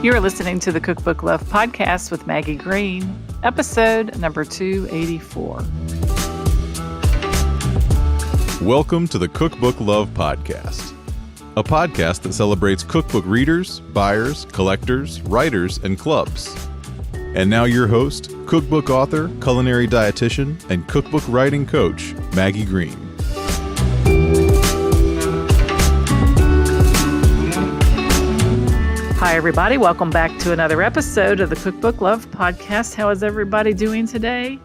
You are listening to the Cookbook Love podcast with Maggie Green, episode number 284. Welcome to the Cookbook Love podcast, a podcast that celebrates cookbook readers, buyers, collectors, writers, and clubs. And now your host, cookbook author, culinary dietitian, and cookbook writing coach, Maggie Green. Hi, everybody. Welcome back to another episode of the Cookbook Love podcast. How is everybody doing today?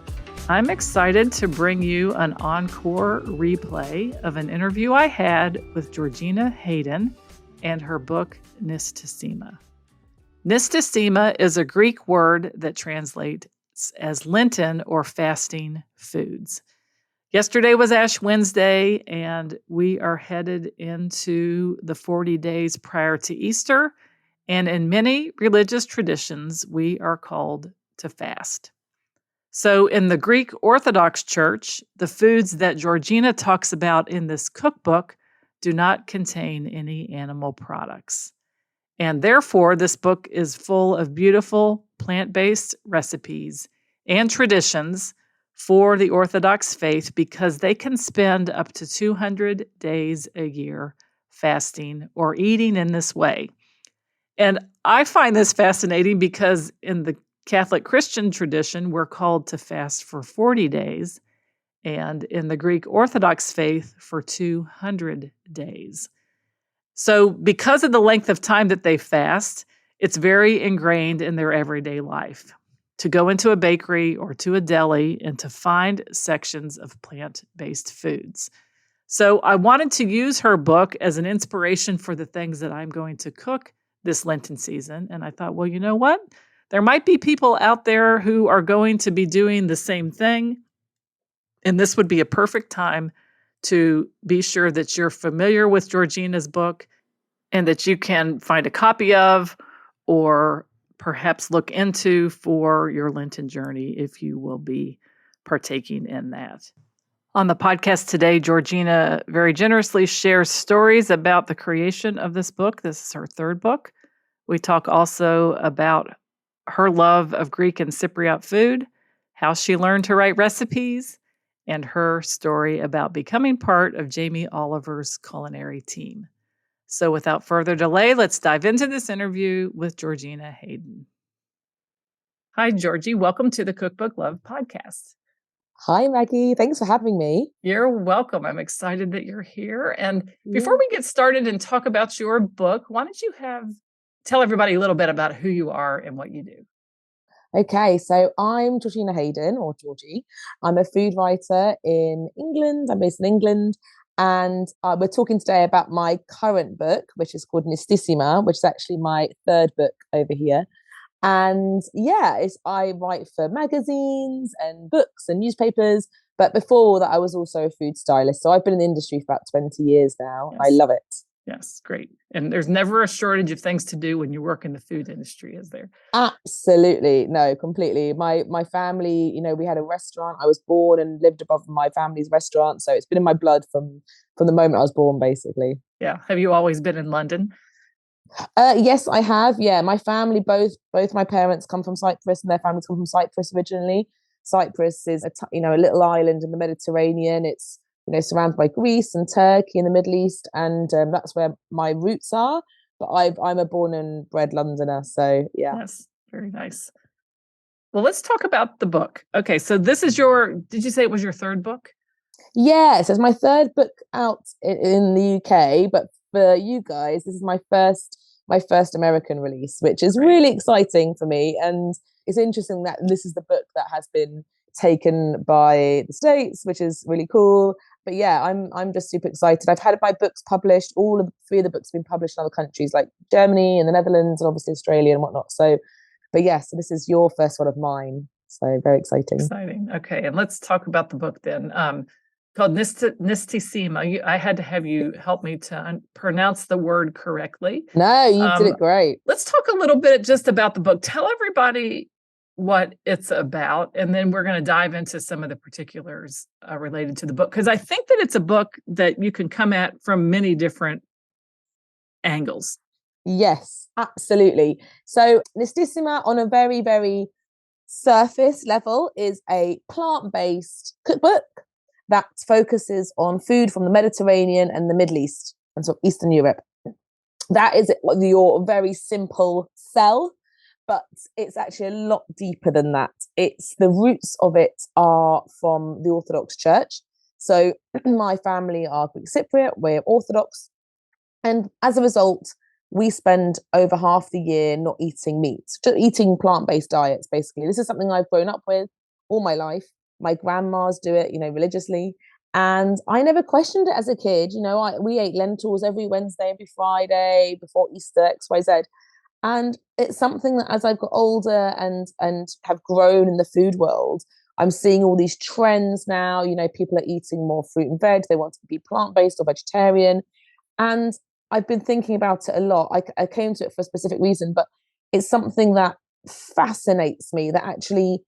I'm excited to bring you an encore replay of an interview I had with Georgina Hayden and her book, Nistisima. Nistisima is a Greek word that translates as Lenten or fasting foods. Yesterday was Ash Wednesday, and we are headed into the 40 days prior to Easter. And in many religious traditions, we are called to fast. So in the Greek Orthodox Church, the foods that Georgina talks about in this cookbook do not contain any animal products. And therefore, this book is full of beautiful plant-based recipes and traditions for the Orthodox faith because they can spend up to 200 days a year fasting or eating in this way. And I find this fascinating because in the Catholic Christian tradition, we're called to fast for 40 days, and in the Greek Orthodox faith for 200 days. So because of the length of time that they fast, it's very ingrained in their everyday life to go into a bakery or to a deli and to find sections of plant-based foods. So I wanted to use her book as an inspiration for the things that I'm going to cook this Lenten season. And I thought, well, you know what? There might be people out there who are going to be doing the same thing. And this would be a perfect time to be sure that you're familiar with Georgina's book and that you can find a copy of or perhaps look into for your Lenten journey if you will be partaking in that. On the podcast today, Georgina very generously shares stories about the creation of this book. This is her third book. We talk also about her love of Greek and Cypriot food, how she learned to write recipes, and her story about becoming part of Jamie Oliver's culinary team. So without further delay, let's dive into this interview with Georgina Hayden. Hi, Georgie. Welcome to the Cookbook Love podcast. Hi, Maggie. Thanks for having me. You're welcome. I'm excited that you're here. And before we get started and talk about your book, why don't you tell everybody a little bit about who you are and what you do? Okay, so I'm Georgina Hayden, or Georgie. I'm a food writer in England. I'm based in England. And we're talking today about my current book, which is called Nistisima, which is actually my third book over here. And yeah, I write for magazines and books and newspapers. But before all that, I was also a food stylist. So I've been in the industry for about 20 years now. Yes. I love it. Yes, great. And there's never a shortage of things to do when you work in the food industry, is there? Absolutely. No, completely. My family, we had a restaurant. I was born and lived above my family's restaurant. So it's been in my blood from the moment I was born, basically. Yeah. Have you always been in London? Yes, I have. Yeah, my family, both my parents come from Cyprus and their families come from Cyprus originally. Cyprus is a little island in the Mediterranean. It's surrounded by Greece and Turkey in the Middle East, and that's where my roots are. But I'm a born and bred Londoner, so yeah. Yes, very nice. Well, let's talk about the book. Okay, so this is did you say it was your third book? Yeah, so it's my third book out in the UK, but for you guys, this is my first American release, which is really exciting for me. And it's interesting that this is the book that has been taken by the States, which is really cool. But yeah, I'm just super excited. I've had my books published. All of three of the books have been published in other countries like Germany and the Netherlands and obviously Australia and whatnot. So this is your first one of mine. So very exciting. Exciting. Okay, and let's talk about the book then. Called Nistisima. I had to have you help me to pronounce the word correctly. No, you did it great. Let's talk a little bit just about the book. Tell everybody what it's about, and then we're going to dive into some of the particulars related to the book, because I think that it's a book that you can come at from many different angles. Yes, absolutely. So Nistisima, on a very, very surface level, is a plant-based cookbook that focuses on food from the Mediterranean and the Middle East and sort of Eastern Europe. That is your very simple sell, but it's actually a lot deeper than that. It's the roots of it are from the Orthodox Church. So my family are Greek Cypriot, we're Orthodox. And as a result, we spend over half the year not eating meat, just eating plant-based diets, basically. This is something I've grown up with all my life. My grandmas do it, religiously. And I never questioned it as a kid. We ate lentils every Wednesday, every Friday, before Easter, XYZ. And it's something that as I've got older and have grown in the food world, I'm seeing all these trends now. People are eating more fruit and veg. They want to be plant-based or vegetarian. And I've been thinking about it a lot. I came to it for a specific reason, but it's something that fascinates me, that actually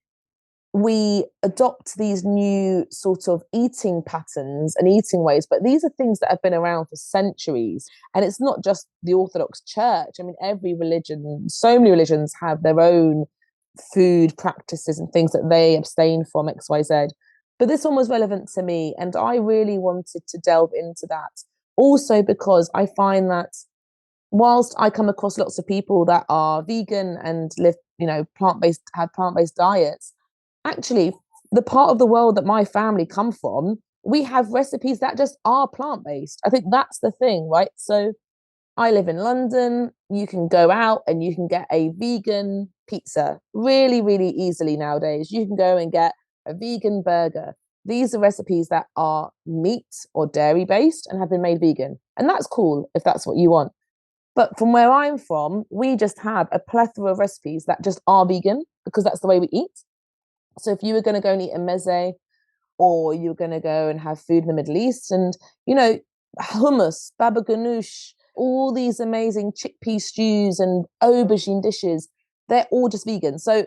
we adopt these new sort of eating patterns and eating ways, but these are things that have been around for centuries. And it's not just the Orthodox Church. I mean, every religion, so many religions have their own food practices and things that they abstain from, XYZ. But this one was relevant to me, and I really wanted to delve into that. Also because I find that whilst I come across lots of people that are vegan and live, plant-based, have plant-based diets, actually, the part of the world that my family come from, we have recipes that just are plant-based. I think that's the thing, right? So I live in London. You can go out and you can get a vegan pizza really, really easily nowadays. You can go and get a vegan burger. These are recipes that are meat or dairy based and have been made vegan. And that's cool if that's what you want. But from where I'm from, we just have a plethora of recipes that just are vegan because that's the way we eat. So if you were going to go and eat a meze, or you're going to go and have food in the Middle East, and, hummus, baba ganoush, all these amazing chickpea stews and aubergine dishes, they're all just vegan. So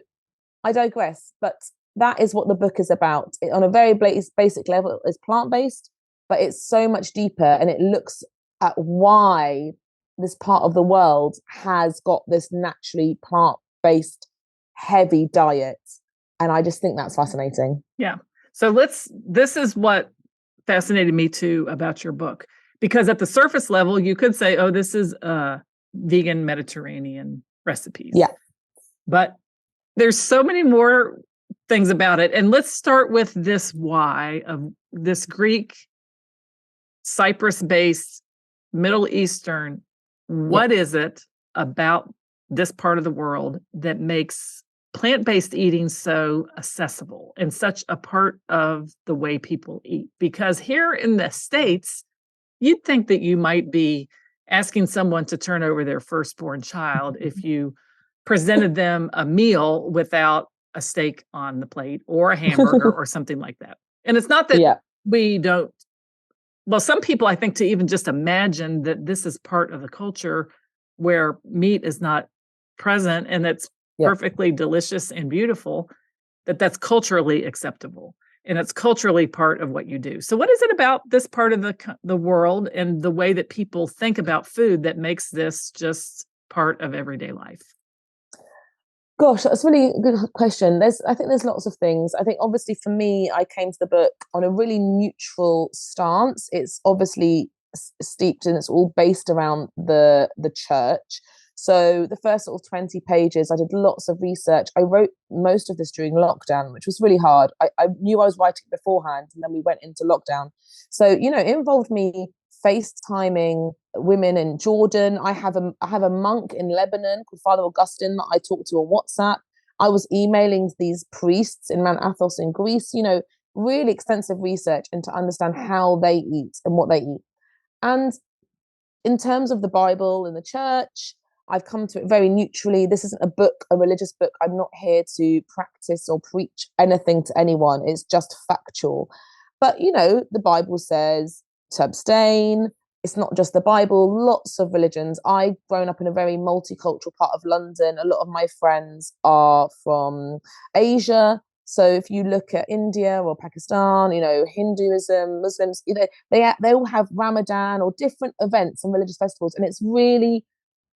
I digress, but that is what the book is about. On a very basic level, it's plant-based, but it's so much deeper, and it looks at why this part of the world has got this naturally plant-based heavy diet. And I just think that's fascinating. Yeah. So this is what fascinated me too about your book, because at the surface level, you could say, oh, this is vegan Mediterranean recipes. Yeah. But there's so many more things about it. And let's start with this why of this Greek, Cyprus-based, Middle Eastern. What is it about this part of the world that makes plant-based eating so accessible and such a part of the way people eat? Because here in the States, you'd think that you might be asking someone to turn over their firstborn child if you presented them a meal without a steak on the plate or a hamburger or something like that. And it's not that we don't, well, some people, I think, to even just imagine that this is part of the culture where meat is not present and it's perfectly delicious and beautiful, that's culturally acceptable and it's culturally part of what you do. So what is it about this part of the world and the way that people think about food that makes this just part of everyday life? Gosh, that's a really good question. I think there's lots of things. I think obviously for me, I came to the book on a really neutral stance. It's obviously steeped and it's all based around the church. So the first sort of 20 pages, I did lots of research. I wrote most of this during lockdown, which was really hard. I knew I was writing beforehand, and then we went into lockdown. So, it involved me FaceTiming women in Jordan. I have a monk in Lebanon called Father Augustine that I talked to on WhatsApp. I was emailing these priests in Mount Athos in Greece, really extensive research into understand how they eat and what they eat. And in terms of the Bible and the church, I've come to it very neutrally. This isn't a religious book. I'm not here to practice or preach anything to anyone. It's just factual. But, the Bible says to abstain. It's not just the Bible, lots of religions. I've grown up in a very multicultural part of London. A lot of my friends are from Asia. So if you look at India or Pakistan, Hinduism, Muslims, they all have Ramadan or different events and religious festivals. And it's really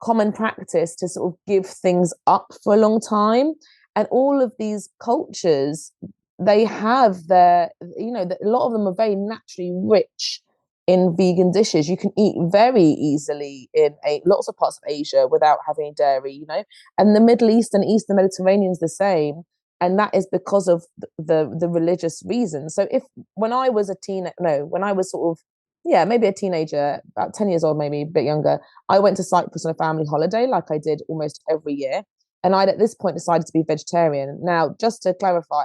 common practice to sort of give things up for a long time. And all of these cultures, they have a lot of them are very naturally rich in vegan dishes. You can eat very easily in lots of parts of Asia without having dairy, and the Middle East and Eastern Mediterranean is the same. And that is because of the religious reasons. So when I was maybe a teenager, about 10 years old, maybe a bit younger, I went to Cyprus on a family holiday, like I did almost every year. And I'd at this point decided to be vegetarian. Now, just to clarify,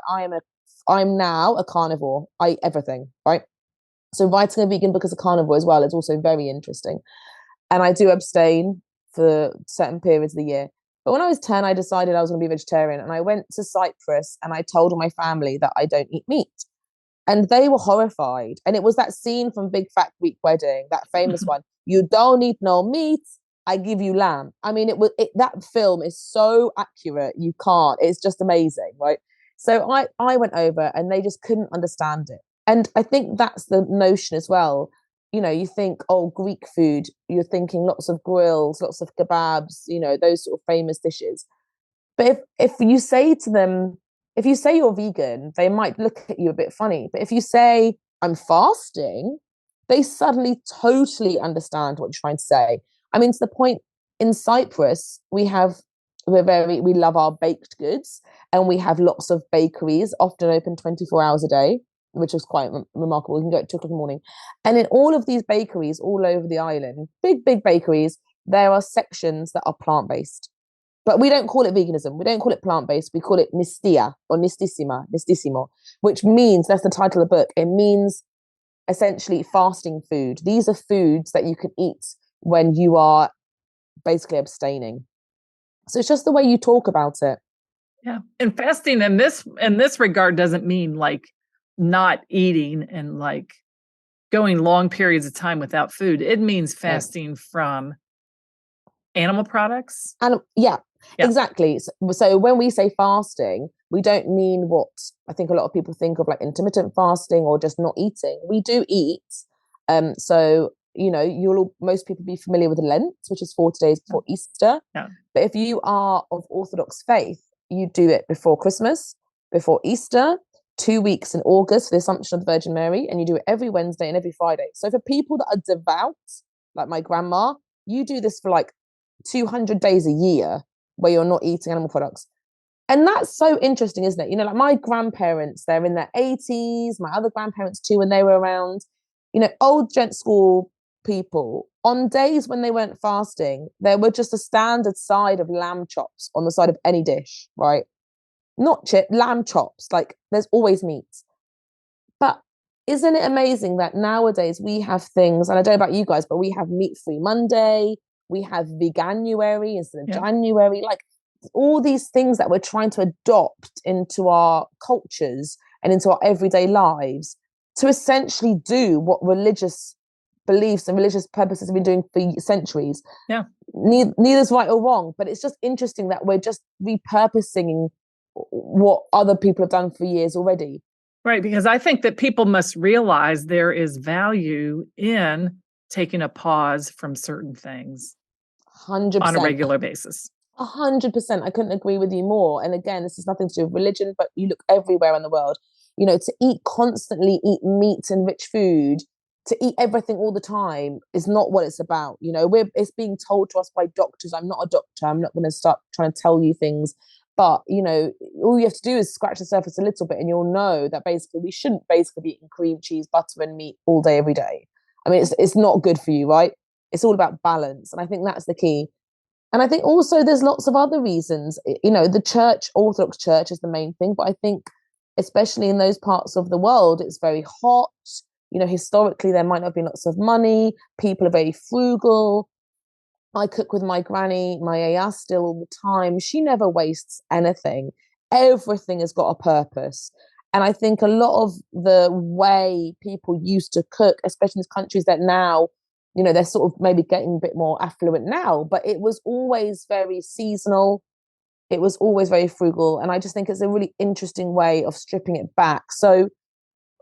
I'm now a carnivore. I eat everything, right? So writing a vegan book as a carnivore as well is also very interesting. And I do abstain for certain periods of the year. But when I was 10, I decided I was going to be vegetarian. And I went to Cyprus and I told my family that I don't eat meat. And they were horrified. And it was that scene from Big Fat Greek Wedding, that famous one. You don't eat no meat, I give you lamb. I mean, that film is so accurate. You can't. It's just amazing, right? So I went over and they just couldn't understand it. And I think that's the notion as well. You think, oh, Greek food, you're thinking lots of grills, lots of kebabs, those sort of famous dishes. But if you say to them, if you say you're vegan, they might look at you a bit funny. But if you say, I'm fasting, they suddenly totally understand what you're trying to say. I mean, to the point in Cyprus, we love our baked goods, and we have lots of bakeries, often open 24 hours a day, which is quite remarkable. You can go at 2 o'clock in the morning. And in all of these bakeries all over the island, big, big bakeries, there are sections that are plant-based. But we don't call it veganism. We don't call it plant-based. We call it nistia or nistisimo, which means, that's the title of the book. It means essentially fasting food. These are foods that you can eat when you are basically abstaining. So it's just the way you talk about it. Yeah. And fasting in this regard doesn't mean like not eating and like going long periods of time without food. It means fasting from animal products. Yeah. Exactly. So when we say fasting, we don't mean what I think a lot of people think of, like intermittent fasting or just not eating. We do eat. So, most people be familiar with Lent, which is 40 days before Easter. Yeah. But if you are of Orthodox faith, you do it before Christmas, before Easter, 2 weeks in August for the Assumption of the Virgin Mary, and you do it every Wednesday and every Friday. So for people that are devout, like my grandma, you do this for like 200 days a year where you're not eating animal products. And that's so interesting, isn't it? Like my grandparents, they're in their 80s, my other grandparents too, when they were around, old gent school people, on days when they weren't fasting, there were just a standard side of lamb chops on the side of any dish, right? Not lamb chops, like there's always meat. But isn't it amazing that nowadays we have things, and I don't know about you guys, but we have meat-free Monday, we have veganuary instead of January, like all these things that we're trying to adopt into our cultures and into our everyday lives to essentially do what religious beliefs and religious purposes have been doing for centuries. Yeah. Neither's right or wrong, but it's just interesting that we're just repurposing what other people have done for years already. Right, because I think that people must realize there is value in taking a pause from certain things 100%. on a regular basis. 100%. I couldn't agree with you more. And again, this has nothing to do with religion, but you look everywhere in the world, to constantly eat meat and rich food, to eat everything all the time is not what it's about. It's being told to us by doctors. I'm not a doctor. I'm not going to start trying to tell you things. But, all you have to do is scratch the surface a little bit and you'll know that basically we shouldn't basically be eating cream, cheese, butter and meat all day, every day. I mean, it's not good for you, right? It's all about balance. And I think that's the key. And I think also there's lots of other reasons. The church, Orthodox Church is the main thing. But I think especially in those parts of the world, it's very hot. Historically, there might not have been lots of money. People are very frugal. I cook with my granny, my Aya still all the time. She never wastes anything. Everything has got a purpose. And I think a lot of the way people used to cook, especially in these countries that now, they're sort of maybe getting a bit more affluent now, but it was always very seasonal. It was always very frugal. And I just think it's a really interesting way of stripping it back. So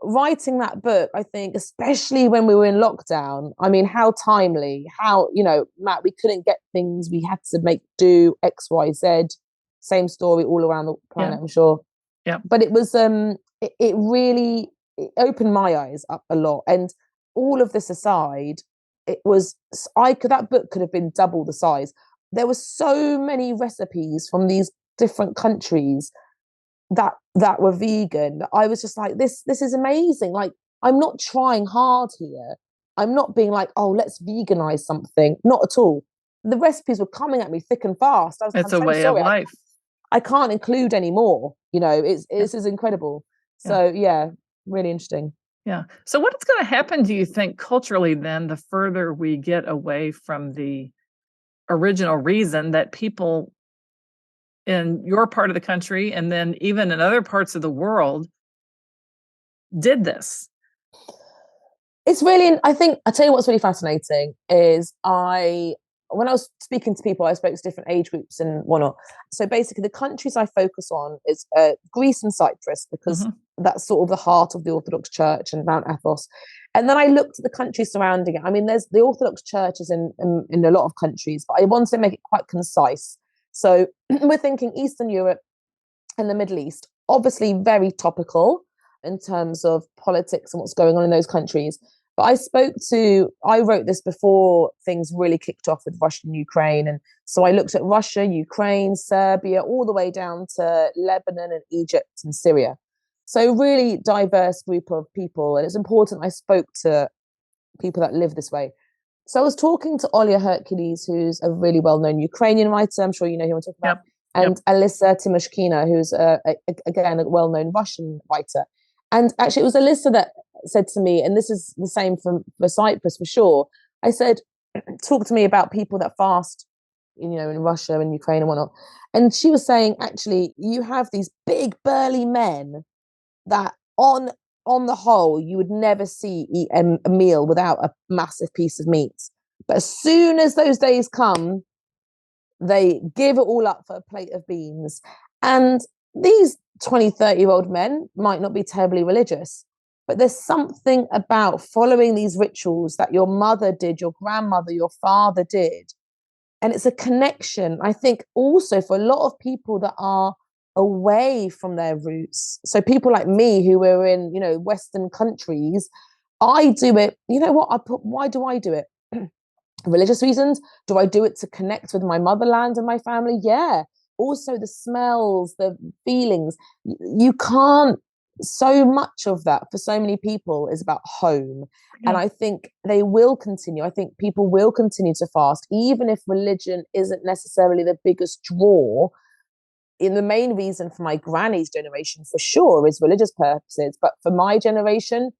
writing that book, I think, especially when we were in lockdown, I mean, how timely, how, Matt, we couldn't get things, we had to make do X, Y, Z, same story all around the planet, I'm sure. Yeah. But it was, it really opened my eyes up a lot. And all of this aside, that book could have been double the size. There were so many recipes from these different countries that were vegan. I was just like, this is amazing. Like, I'm not trying hard here. I'm not being like, oh, let's veganize something. Not at all. The recipes were coming at me thick and fast. It's a way of life. I can't include any more. This is incredible. So yeah, really interesting. Yeah. So what's going to happen, do you think, culturally then, the further we get away from the original reason that people in your part of the country and then even in other parts of the world did this? It's really, I think, I tell you what's really fascinating is when I was speaking to people, I spoke to different age groups and whatnot. So basically the countries I focus on is Greece and Cyprus, because that's sort of the heart of the Orthodox Church and Mount Athos. And then I looked at the countries surrounding it. I mean, there's the Orthodox churches in a lot of countries, but I wanted to make it quite concise. So we're thinking Eastern Europe and the Middle East, obviously very topical in terms of politics and what's going on in those countries. But I wrote this before things really kicked off with Russia and Ukraine. And so I looked at Russia, Ukraine, Serbia, all the way down to Lebanon and Egypt and Syria. So really diverse group of people. And it's important I spoke to people that live this way. So I was talking to Olia Hercules, who's a really well-known Ukrainian writer. I'm sure you know who I'm talking about. And Alyssa Timoshkina, who's, again, a well-known Russian writer. And actually, it was Alyssa that said to me, and this is the same for Cyprus for sure, I said, talk to me about people that fast, in Russia and Ukraine and whatnot. And she was saying, actually, you have these big, burly men that on the whole, you would never see eat a meal without a massive piece of meat. But as soon as those days come, they give it all up for a plate of beans. And these 20, 30-year-old men might not be terribly religious, but there's something about following these rituals that your mother did, your grandmother, your father did. And it's a connection, I think, also for a lot of people that are away from their roots. So people like me who were in, Western countries, I do it, why do I do it? Religious reasons? Do I do it to connect with my motherland and my family? Yeah. Also the smells, the feelings. You can't, so much of that for so many people is about home. Yeah. And I think they will continue. I think people will continue to fast, even if religion isn't necessarily the biggest draw. In the main reason for my granny's generation, for sure, is religious purposes. But for my generation,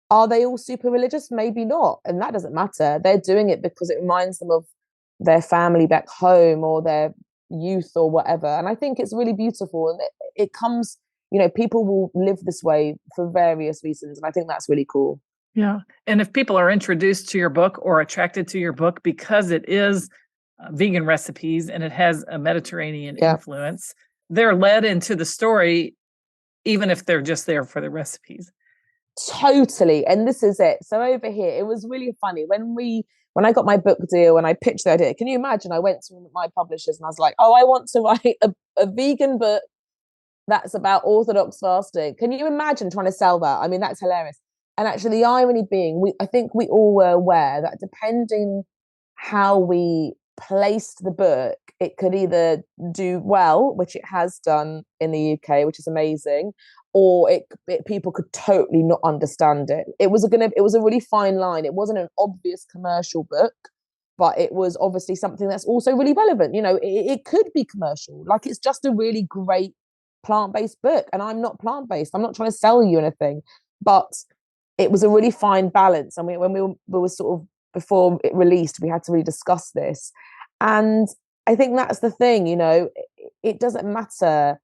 are they all super religious? Maybe not. And that doesn't matter. They're doing it because it reminds them of their family back home or their youth or whatever. And I think it's really beautiful. And it comes, people will live this way for various reasons. And I think that's really cool. Yeah. And if people are introduced to your book or attracted to your book because it is vegan recipes and it has a Mediterranean influence, they're led into the story, even if they're just there for the recipes. Totally. And this is it. So over here, it was really funny when I got my book deal and I pitched the idea. Can you imagine? I went to my publishers and I was like, oh, I want to write a vegan book that's about Orthodox fasting. Can you imagine trying to sell that? I mean, that's hilarious. And actually the irony being, I think we all were aware that depending how we placed the book, it could either do well, which it has done in the UK, which is amazing, or people could totally not understand it. It was a really fine line. It wasn't an obvious commercial book, but it was obviously something that's also really relevant. It could be commercial. Like, it's just a really great plant-based book. And I'm not plant-based. I'm not trying to sell you anything, but it was a really fine balance. And when we were sort of, before it released, we had to really discuss this. And I think that's the thing, it doesn't matter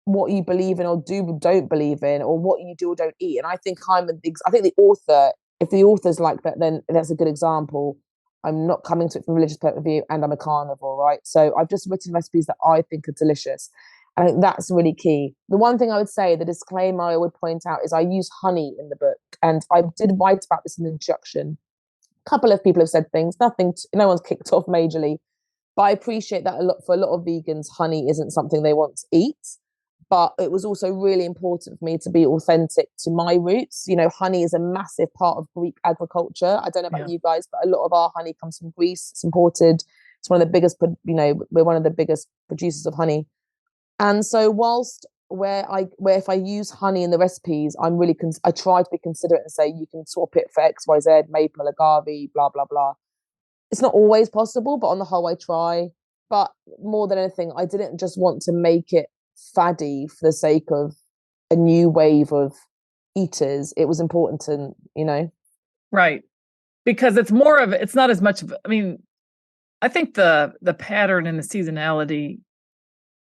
what you believe in or don't believe in, or what you do or don't eat. And I think I think the author, if the author's like that, then that's a good example. I'm not coming to it from a religious point of view, and I'm a carnivore, right? So I've just written recipes that I think are delicious. I think that's really key. The one thing I would say, the disclaimer I would point out, is I use honey in the book, and I did write about this in the introduction. A couple of people have said things, no one's kicked off majorly, but I appreciate that for a lot of vegans, honey isn't something they want to eat. But it was also really important for me to be authentic to my roots. You know, honey is a massive part of Greek agriculture. I don't know about you guys, but a lot of our honey comes from Greece. It's imported. It's one of the biggest, we're one of the biggest producers of honey. And so whilst if I use honey in the recipes, I try to be considerate and say, you can swap it for X, Y, Z, maple, agave, blah, blah, blah. It's not always possible, but on the whole, I try. But more than anything, I didn't just want to make it faddy for the sake of a new wave of eaters. It was important to, Right. Because it's not as much of, I think the pattern and the seasonality,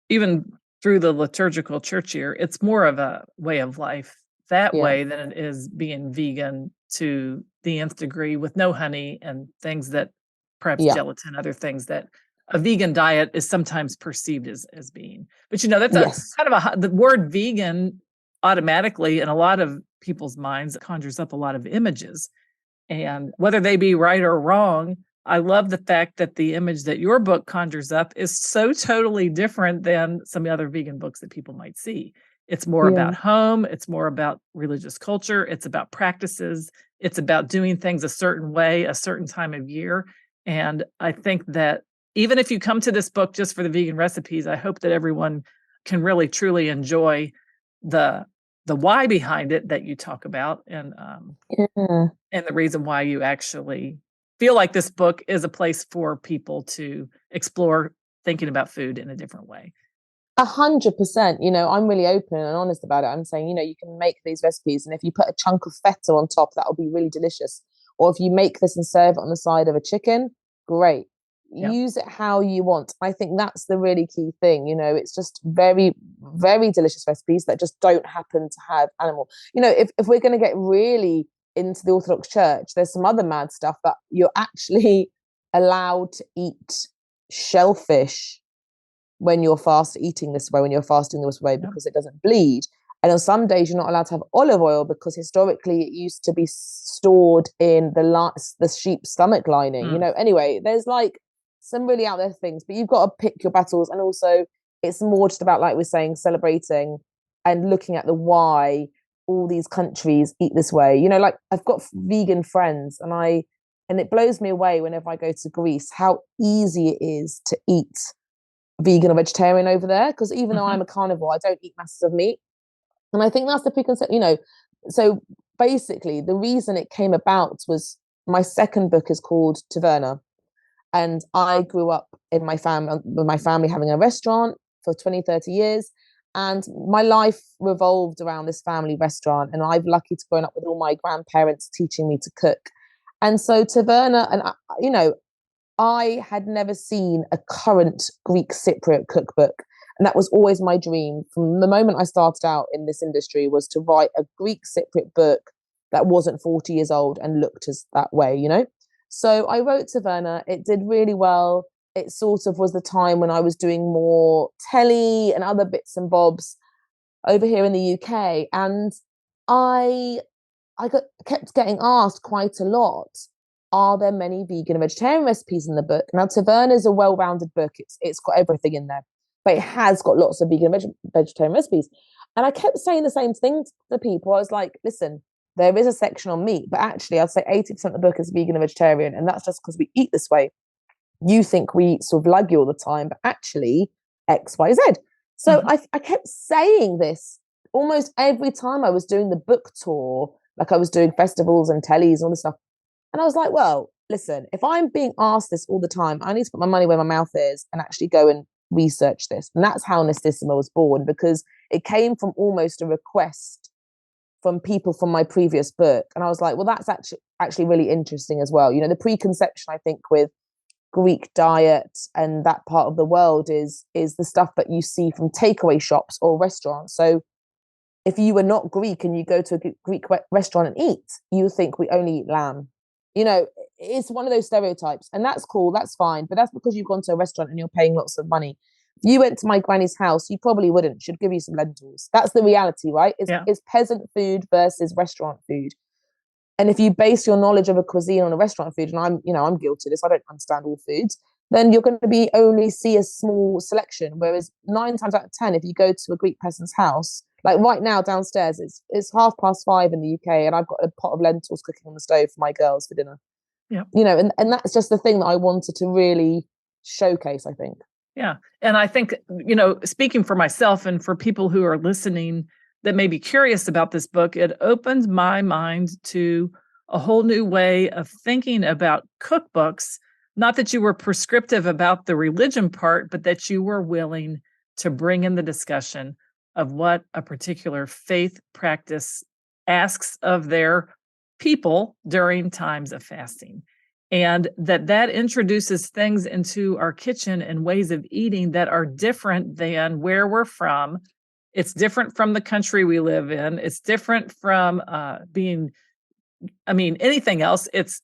even through the liturgical church year, it's more of a way of life that way than it is being vegan to the nth degree with no honey and things that perhaps gelatin, other things that a vegan diet is sometimes perceived as being. But that's kind of the word vegan automatically in a lot of people's minds conjures up a lot of images. And whether they be right or wrong, I love the fact that the image that your book conjures up is so totally different than some other vegan books that people might see. It's more about home. It's more about religious culture. It's about practices. It's about doing things a certain way, a certain time of year. And I think that even if you come to this book just for the vegan recipes, I hope that everyone can really, truly enjoy the why behind it that you talk about, and the reason why you actually feel like this book is a place for people to explore thinking about food in a different way. 100%. I'm really open and honest about it. I'm saying, you can make these recipes, and if you put a chunk of feta on top, that'll be really delicious. Or if you make this and serve it on the side of a chicken, great. Use it how you want. I think that's the really key thing. It's just very, very delicious recipes that just don't happen to have animal. If we're going to get really into the Orthodox Church, there's some other mad stuff that you're actually allowed to eat shellfish when you're fasting this way because it doesn't bleed. And on some days you're not allowed to have olive oil because historically it used to be stored in the sheep's stomach lining. Anyway, there's like some really out there things, but you've got to pick your battles. And also it's more just about, like we're saying, celebrating and looking at the why all these countries eat this way. Like I've got vegan friends, and it blows me away whenever I go to Greece how easy it is to eat vegan or vegetarian over there, because even though I'm a carnivore, I don't eat masses of meat. And I think that's the preconception, so basically the reason it came about was my second book is called Taverna, and I grew up with my family having a restaurant for 20-30 years, and my life revolved around this family restaurant, and I've lucky to grown up with all my grandparents teaching me to cook. And so Taverna, and I had never seen a current Greek Cypriot cookbook. And that was always my dream. From the moment I started out in this industry was to write a Greek Cypriot book that wasn't 40 years old and looked as that way, So I wrote Taverna. It did really well. It sort of was the time when I was doing more telly and other bits and bobs over here in the UK. And I kept getting asked quite a lot, are there many vegan and vegetarian recipes in the book? Now, Taverna is a well-rounded book. It's got everything in there, but it has got lots of vegan and vegetarian recipes. And I kept saying the same thing to people. I was like, listen, there is a section on meat, but actually I'd say 80% of the book is vegan and vegetarian. And that's just because we eat this way. You think we eat souvlaki all the time, but actually X, Y, Z. So I kept saying this almost every time I was doing the book tour, like I was doing festivals and tellies and all this stuff. And I was like, well, listen, if I'm being asked this all the time, I need to put my money where my mouth is and actually go and research this. And that's how Nistisima was born, because it came from almost a request from people from my previous book. And I was like, well, that's actually really interesting as well. The preconception, I think, with Greek diet and that part of the world is the stuff that you see from takeaway shops or restaurants. So if you were not Greek and you go to a Greek restaurant and eat, you think we only eat lamb. It's one of those stereotypes, and that's cool, that's fine, but that's because you've gone to a restaurant and you're paying lots of money. If you went to my granny's house, you probably wouldn't. She'd give you some lentils. That's the reality, right? It's peasant food versus restaurant food. And if you base your knowledge of a cuisine on a restaurant food, and I'm guilty of this, I don't understand all foods, then you're going to be only see a small selection. Whereas 9 times out of 10, if you go to a Greek peasant's house, like right now downstairs, it's 5:30 in the UK, and I've got a pot of lentils cooking on the stove for my girls for dinner. Yeah. And that's just the thing that I wanted to really showcase, I think. Yeah. And I think, speaking for myself and for people who are listening that may be curious about this book, it opens my mind to a whole new way of thinking about cookbooks. Not that you were prescriptive about the religion part, but that you were willing to bring in the discussion of what a particular faith practice asks of their people during times of fasting. And that introduces things into our kitchen and ways of eating that are different than where we're from. It's different from the country we live in. It's different from anything else. It's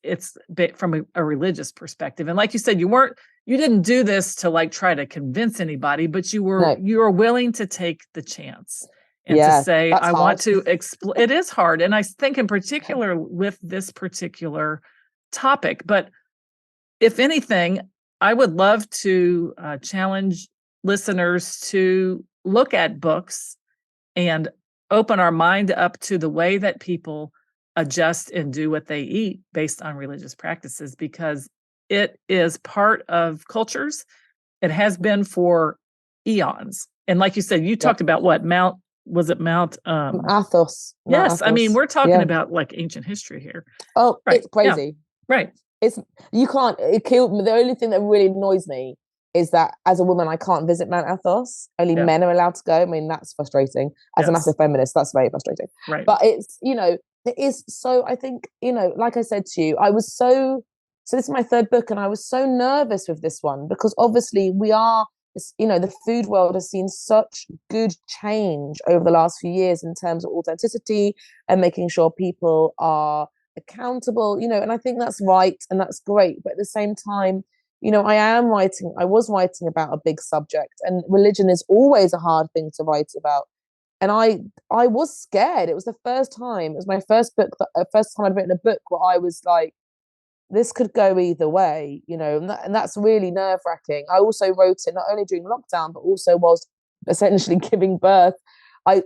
from a religious perspective. And like you said, you didn't do this to like try to convince anybody, but you were willing to take the chance and to say, I want to explore. It is hard. And I think in particular with this particular topic, but if anything, I would love to challenge listeners to look at books and open our mind up to the way that people adjust and do what they eat based on religious practices, because it is part of cultures. It has been for eons. And like you said, you talked about what Mount Athos. Yes. Athos. I mean, we're talking about like ancient history here. Oh, right. It's crazy. Yeah. Right. The only thing that really annoys me is that as a woman, I can't visit Mount Athos. Only men are allowed to go. I mean, that's frustrating. As a massive feminist, that's very frustrating. Right. But it's, it is so, I think, like I said to you, so this is my third book, and I was so nervous with this one because obviously the food world has seen such good change over the last few years in terms of authenticity and making sure people are accountable, and I think that's right and that's great. But at the same time, I was writing about a big subject, and religion is always a hard thing to write about. And I was scared. It was the first time. It was my first book, first time I'd written a book where I was like, this could go either way, and that's really nerve-wracking. I also wrote it not only during lockdown, but also whilst essentially giving birth.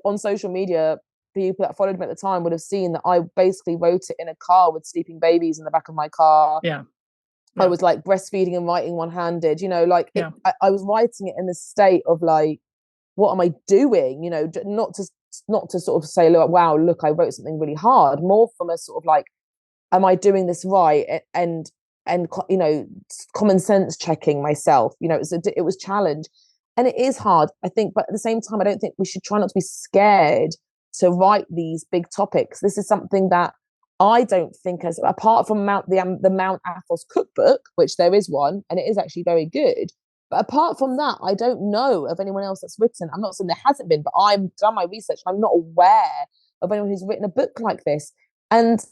On social media, people that followed me at the time would have seen that I basically wrote it in a car with sleeping babies in the back of my car. Yeah. I was like breastfeeding and writing one-handed, I was writing it in the state of like, what am I doing? Not to sort of say, wow, look, I wrote something really hard, more from a sort of like, am I doing this right? And common sense checking myself, it was challenge, and it is hard, I think, but at the same time, I don't think we should try not to be scared to write these big topics. This is something that I don't think, as apart from the Mount Athos cookbook, which there is one, and it is actually very good. But apart from that, I don't know of anyone else that's written. I'm not saying there hasn't been, but I've done my research. I'm not aware of anyone who's written a book like this. And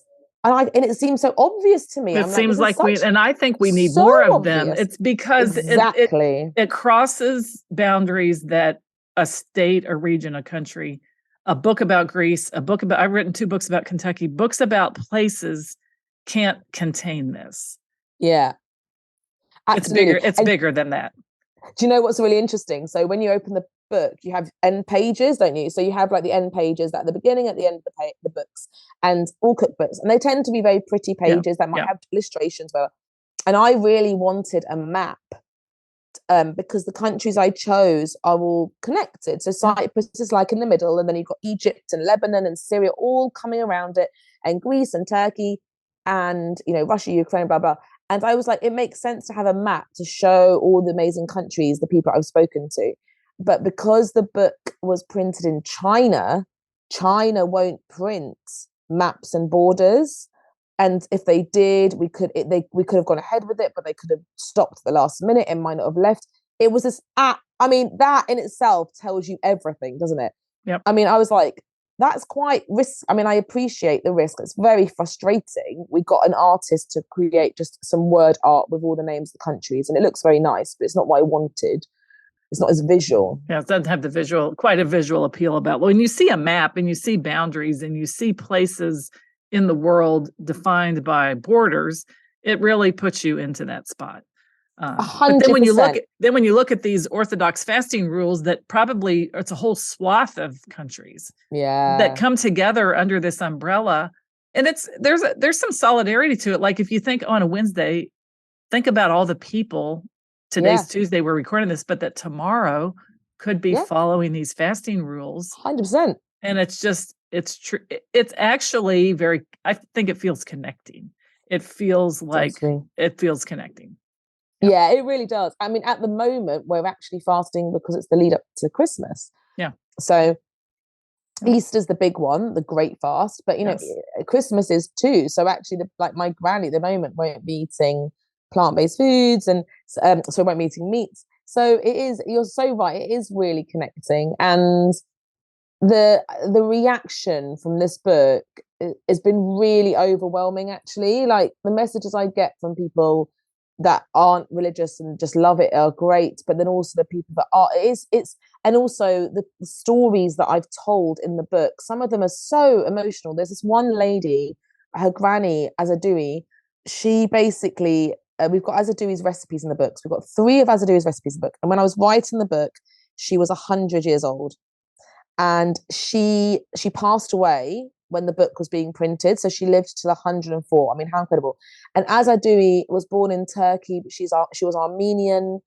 it seems so obvious to me. It seems like I think we need more of them. It's because it crosses boundaries that a state, a region, a country, a book about Greece, I've written 2 books about Kentucky, books about places can't contain this. Yeah. Absolutely. It's bigger than that. Do you know what's really interesting? So when you open the book, you have end pages, don't you? So you have like the end pages at the beginning, at the end of the books, and all cookbooks, and they tend to be very pretty pages that might have illustrations. And I really wanted a map because the countries I chose are all connected. So Cyprus is like in the middle, and then you've got Egypt and Lebanon and Syria all coming around it, and Greece and Turkey, and Russia, Ukraine, blah blah. And I was like, it makes sense to have a map to show all the amazing countries, the people I've spoken to. But because the book was printed in China won't print maps and borders. And if they did, we could have gone ahead with it, but they could have stopped at the last minute and might not have left. It was this, that in itself tells you everything, doesn't it? Yep. I mean, I was like, that's quite risk. I mean, I appreciate the risk. It's very frustrating. We got an artist to create just some word art with all the names of the countries, and it looks very nice, but it's not what I wanted. it's not as visual. Yeah, it doesn't have quite a visual appeal about. When you see a map and you see boundaries and you see places in the world defined by borders, it really puts you into that spot. But then when you look at these Orthodox fasting rules, that probably it's a whole swath of countries that come together under this umbrella, and there's some solidarity to it. Like if you think on a Wednesday, think about all the people. Today's Tuesday, we're recording this, but that tomorrow could be following these fasting rules. 100%. And it's true. It's actually I think it feels connecting. It feels like it feels connecting. Yeah, it really does. I mean, at the moment, we're actually fasting because it's the lead up to Christmas. Yeah. So Easter's the big one, the Great Fast, but you know, Christmas is too. So actually, like my granny at the moment won't be eating plant-based foods, and so won't be eating meats. So it is. You're so right. It is really connecting, and the reaction from this book has been really overwhelming. Actually, like the messages I get from people that aren't religious and just love it are great, but then also the people that are, it's and also the stories that I've told in the book, some of them are so emotional. There's this one lady, her granny Azadoui, she basically we've got Azadui's recipes in the books. We've got 3 of Azadui's recipes in the book, and when I was writing the book, she was 100 years old, and she passed away when the book was being printed. So she lived till 104. I mean, how incredible. And Azadoui was born in Turkey, but she was Armenian.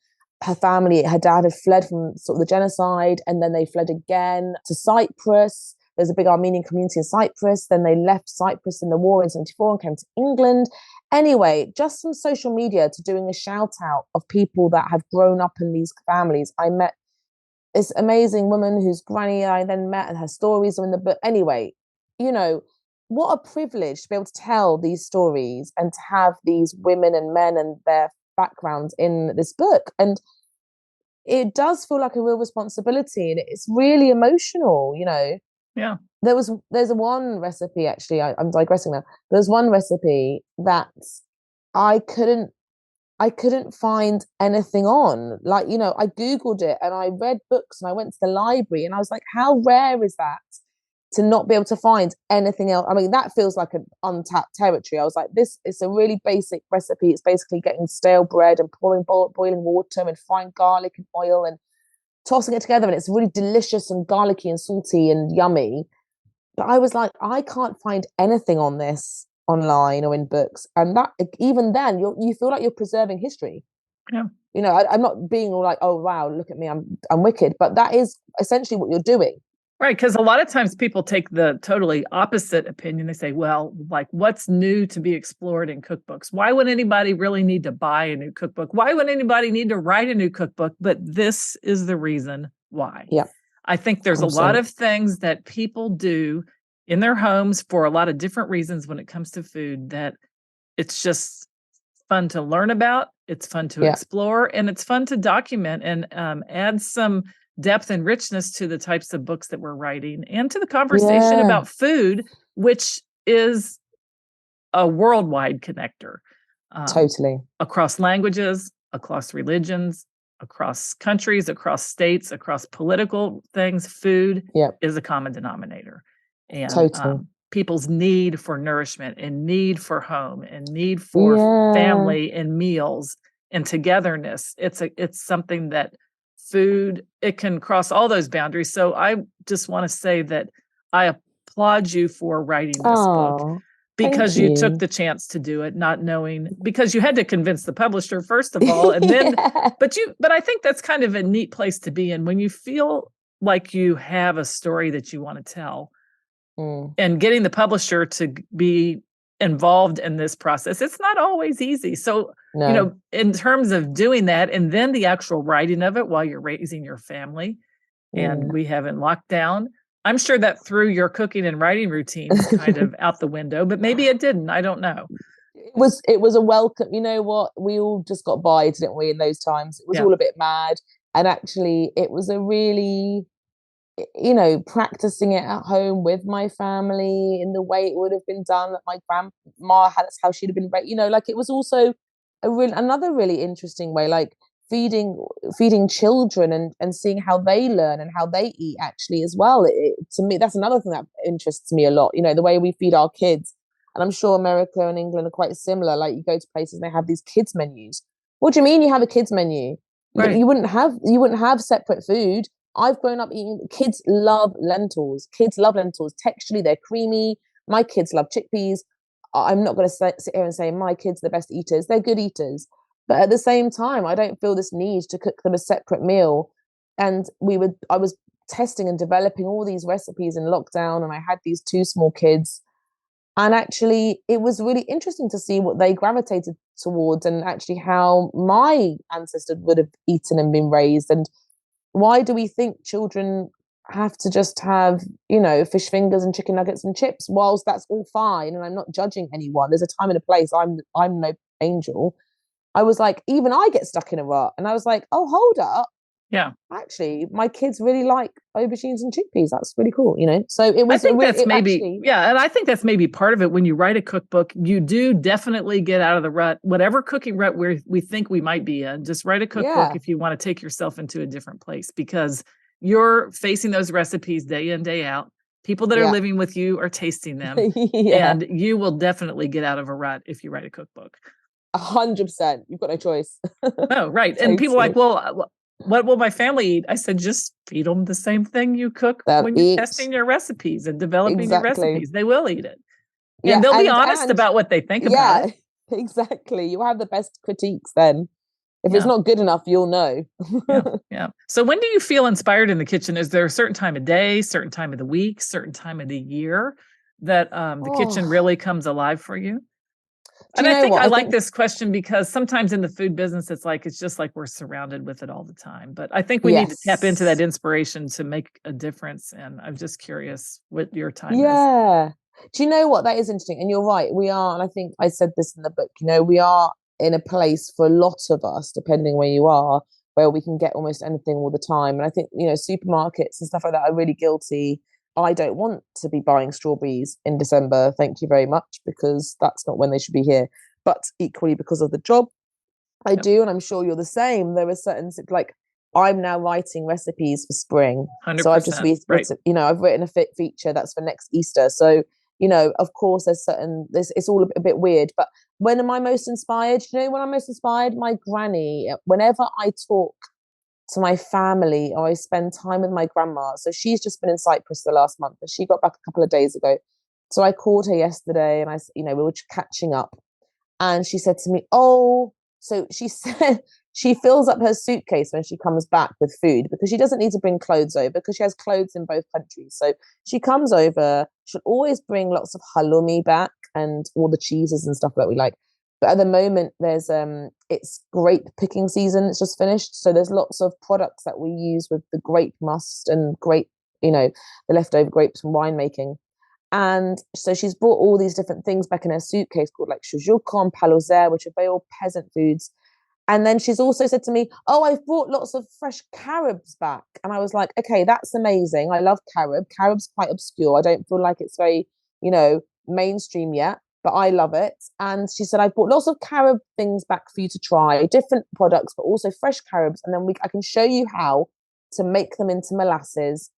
Her family, her dad had fled from sort of the genocide, and then they fled again to Cyprus. There's a big Armenian community in Cyprus. Then they left Cyprus in the war in 74 and came to England. Anyway, just from social media to doing a shout out of people that have grown up in these families. I met this amazing woman whose granny I then met, and her stories are in the book. Anyway, you know, what a privilege to be able to tell these stories and to have these women and men and their backgrounds in this book. And it does feel like a real responsibility, and it's really emotional, you know. Yeah. There's one recipe, actually, I'm digressing now. There's one recipe that I couldn't find anything on. Like, you know, I Googled it and I read books and I went to the library, and I was like, how rare is that to not be able to find anything else? I mean, that feels like an untapped territory. I was like, this is a really basic recipe. It's basically getting stale bread and boiling water and frying garlic and oil and tossing it together, and it's really delicious and garlicky and salty and yummy. But I was like, I can't find anything on this online or in books, and that even then you feel like you're preserving history. Yeah. You know, I'm not being all like, oh wow, look at me, I'm wicked, but that is essentially what you're doing. Right, because a lot of times people take the totally opposite opinion. They say, well, like, what's new to be explored in cookbooks? Why would anybody really need to buy a new cookbook? Why would anybody need to write a new cookbook? But this is the reason why. Yeah. I think there's a lot of things that people do in their homes for a lot of different reasons when it comes to food that it's just fun to learn about. It's fun to explore, and it's fun to document and add some depth and richness to the types of books that we're writing and to the conversation about food, which is a worldwide connector. Totally. Across languages, across religions, across countries, across states, across political things, food is a common denominator. And people's need for nourishment and need for home and need for family and meals and togetherness. It's something that food, it can cross all those boundaries. So I just want to say that I applaud you for writing this book, because you took the chance to do it, not knowing, because you had to convince the publisher first of all, and then but I think that's kind of a neat place to be in when you feel like you have a story that you want to tell, and getting the publisher to be involved in this process. It's not always easy. So, you know, in terms of doing that, and then the actual writing of it while you're raising your family, and we have in lockdown, I'm sure that threw your cooking and writing routines kind of out the window, but maybe it didn't. I don't know. It was a welcome. You know what? We all just got by, didn't we, in those times? It was all a bit mad. And actually, it was a really, you know, practicing it at home with my family in the way it would have been done. My grandma, that's how she'd have been, you know, like it was also another really interesting way. Like feeding children and seeing how they learn and how they eat actually as well. To me, that's another thing that interests me a lot, the way we feed our kids. And I'm sure America and England are quite similar. Like, you go to places and they have these kids menus. What do you mean you have a kids menu? Right. You wouldn't have separate food. I've grown up eating, kids love lentils. Texturally, they're creamy. My kids love chickpeas. I'm not going to sit here and say my kids are the best eaters. They're good eaters. But at the same time, I don't feel this need to cook them a separate meal. And I was testing and developing all these recipes in lockdown, and I had these two small kids. And actually, it was really interesting to see what they gravitated towards, and actually how my ancestors would have eaten and been raised. And why do we think children have to just have, fish fingers and chicken nuggets and chips? Whilst that's all fine, and I'm not judging anyone, there's a time and a place. I'm no angel. I was like, even I get stuck in a rut. And I was like, oh, hold up. Yeah. Actually, my kids really like aubergines and chickpeas. That's really cool, So it was. I think that's maybe, and I think that's maybe part of it. When you write a cookbook, you do definitely get out of the rut, whatever cooking rut we think we might be in. Just write a cookbook if you want to take yourself into a different place, because you're facing those recipes day in, day out. People that are living with you are tasting them, and you will definitely get out of a rut if you write a cookbook. 100%. You've got no choice. Oh, right. Totally. And people are like, well, what will my family eat? I said, just feed them the same thing you cook when you're testing your recipes and developing your recipes. They will eat it. And they'll be honest about what they think about it. Exactly. You have the best critiques then. If it's not good enough, you'll know. Yeah. So when do you feel inspired in the kitchen? Is there a certain time of day, certain time of the week, certain time of the year that the kitchen really comes alive for you? And I think I like this question because sometimes in the food business, it's just like we're surrounded with it all the time. But I think we need to tap into that inspiration to make a difference. And I'm just curious what your time is. Yeah. Do you know what? That is interesting. And you're right. We are, and I think I said this in the book, we are in a place for a lot of us, depending where you are, where we can get almost anything all the time. And I think, supermarkets and stuff like that are really guilty. I don't want to be buying strawberries in December. Thank you very much, because that's not when they should be here. But equally, because of the job, I do, and I'm sure you're the same. There are certain, like, I'm now writing recipes for spring. 100%, so I've just written, I've written a feature that's for next Easter. So, of course, it's all a bit weird. But when am I most inspired? When I'm most inspired? My granny. Whenever I talk to my family, or I spend time with my grandma. So she's just been in Cyprus the last month, but she got back a couple of days ago. So I called her yesterday, and we were catching up, and she said to me, so she said she fills up her suitcase when she comes back with food, because she doesn't need to bring clothes over, because she has clothes in both countries. So she comes over, she'll always bring lots of halloumi back and all the cheeses and stuff that we like. But at the moment, there's it's grape picking season. It's just finished, so there's lots of products that we use with the grape must and grape, the leftover grapes from winemaking. And so she's brought all these different things back in her suitcase called like shujukon, palozer, which are very all peasant foods. And then she's also said to me, I've brought lots of fresh carobs back. And I was like, okay, that's amazing. I love carob. Carob's quite obscure. I don't feel like it's very, mainstream yet, but I love it. And she said, I've brought lots of carob things back for you to try, different products, but also fresh carobs. And then I can show you how to make them into molasses,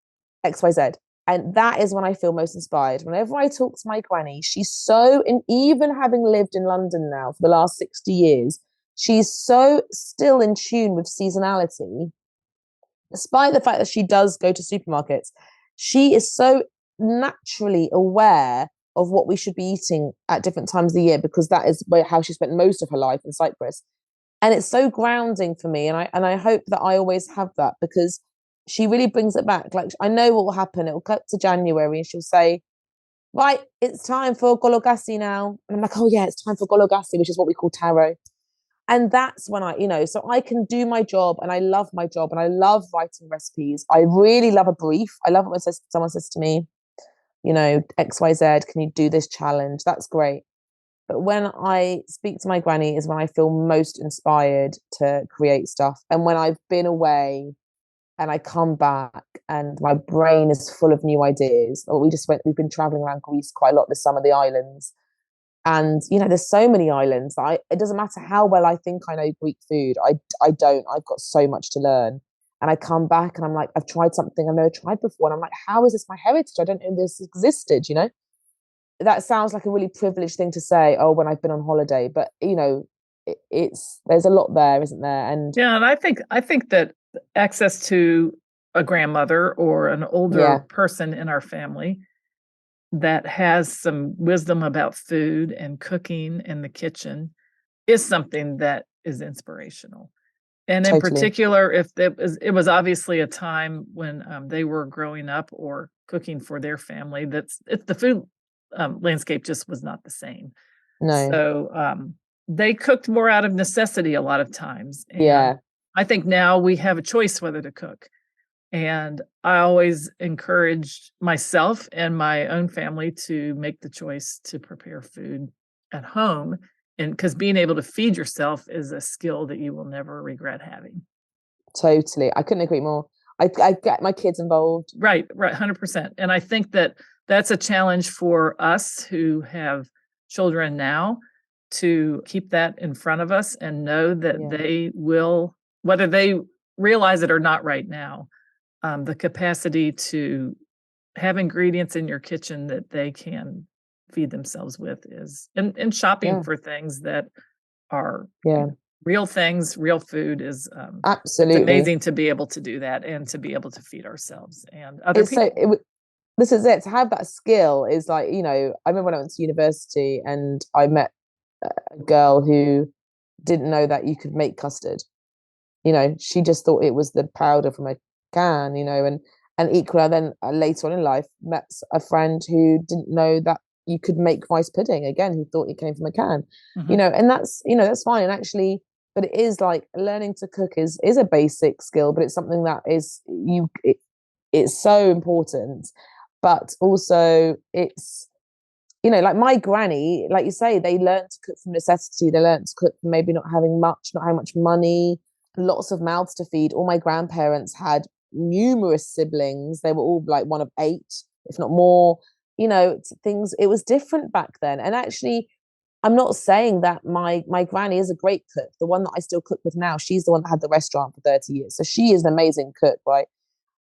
XYZ. And that is when I feel most inspired. Whenever I talk to my granny, she's so, and even having lived in London now for the last 60 years, she's so still in tune with seasonality, despite the fact that she does go to supermarkets. She is so naturally aware of what we should be eating at different times of the year, because that is how she spent most of her life in Cyprus. And it's so grounding for me. And I hope that I always have that, because she really brings it back. Like, I know what will happen. It will cut to January and she'll say, right, it's time for gologassi now. And I'm like, oh yeah, it's time for gologassi, which is what we call taro. And that's when so I can do my job, and I love my job, and I love writing recipes. I really love a brief. I love it when someone says to me, XYZ, can you do this challenge? That's great. But when I speak to my granny is when I feel most inspired to create stuff. And when I've been away and I come back and my brain is full of new ideas. We've been traveling around Greece quite a lot this summer, the islands. And, there's so many islands that it doesn't matter how well I think I know Greek food. I don't. I've got so much to learn. And I come back and I'm like, I've tried something I've never tried before. And I'm like, how is this my heritage? I don't know this existed, That sounds like a really privileged thing to say, oh, when I've been on holiday. But, there's a lot there, isn't there? And yeah, and I think that access to a grandmother or an older person in our family that has some wisdom about food and cooking in the kitchen is something that is inspirational. And in particular, if it was obviously a time when they were growing up or cooking for their family, the food landscape just was not the same. No. So they cooked more out of necessity a lot of times. And I think now we have a choice whether to cook. And I always encourage myself and my own family to make the choice to prepare food at home. And because being able to feed yourself is a skill that you will never regret having. Totally. I couldn't agree more. I get my kids involved. Right, 100%. And I think that that's a challenge for us who have children now, to keep that in front of us and know that they will, whether they realize it or not right now, the capacity to have ingredients in your kitchen that they can feed themselves with is, and shopping for things that are real things, real food is absolutely it's amazing to be able to do that and to be able to feed ourselves and other people. So this is it. To have that skill is like, I remember when I went to university and I met a girl who didn't know that you could make custard. She just thought it was the powder from a can, and equally then later on in life met a friend who didn't know that you could make rice pudding, again, who thought it came from a can. And that's fine. And actually, but it is like learning to cook is a basic skill, but it's something that is it's so important. But also it's, like my granny, like you say, they learned to cook from necessity. They learned to cook from maybe not having much money, lots of mouths to feed. All my grandparents had numerous siblings. They were all like one of 8, if not more. Things, it was different back then. And actually, I'm not saying that my granny is a great cook. The one that I still cook with now, she's the one that had the restaurant for 30 years. So she is an amazing cook, right?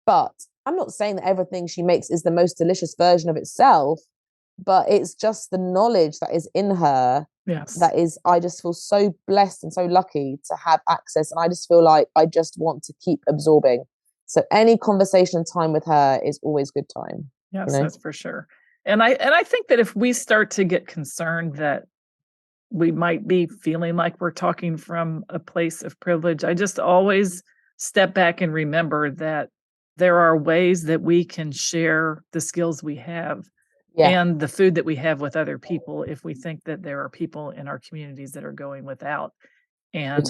But I'm not saying that everything she makes is the most delicious version of itself, but it's just the knowledge that is in her. Yes. That is, I just feel so blessed and so lucky to have access. And I just feel like I just want to keep absorbing. So any conversation and time with her is always good time. Yes, that's for sure. And I think that if we start to get concerned that we might be feeling like we're talking from a place of privilege, I just always step back and remember that there are ways that we can share the skills we have and the food that we have with other people if we think that there are people in our communities that are going without. And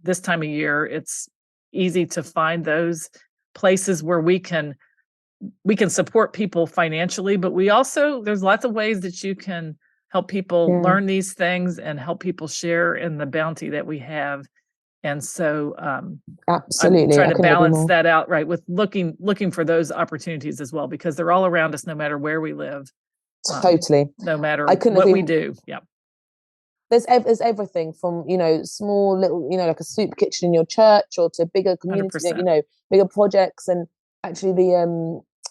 this time of year, it's easy to find those places where we can support people financially, but there's lots of ways that you can help people learn these things and help people share in the bounty that we have. And so absolutely, I'm trying to balance that out, right, with looking for those opportunities as well, because they're all around us no matter where we live. Totally. No matter what we do. Yeah. There's everything from, small little, like a soup kitchen in your church, or to bigger communities, bigger projects. And actually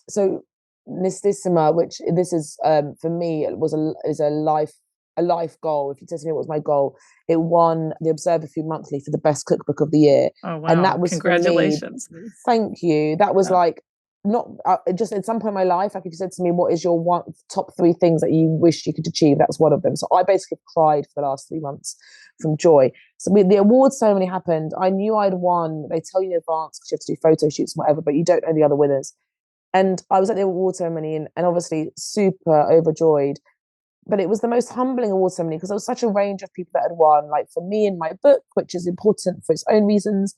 so Nistisima, which this is for me, it was a life goal. If you tell me what was my goal, it won the Observer Food Monthly for the best cookbook of the year. Oh wow! And that was, congratulations. For me, thank you. That was like, not just at some point in my life, like if you said to me, what is your top 3 things that you wish you could achieve, that's one of them. So I basically cried for the last 3 months from joy. So the award ceremony happened. I knew I'd won. They tell you in advance because you have to do photo shoots and whatever, but you don't know the other winners. And I was at the award ceremony and obviously super overjoyed. But it was the most humbling award ceremony because there was such a range of people that had won. Like for me in my book, which is important for its own reasons,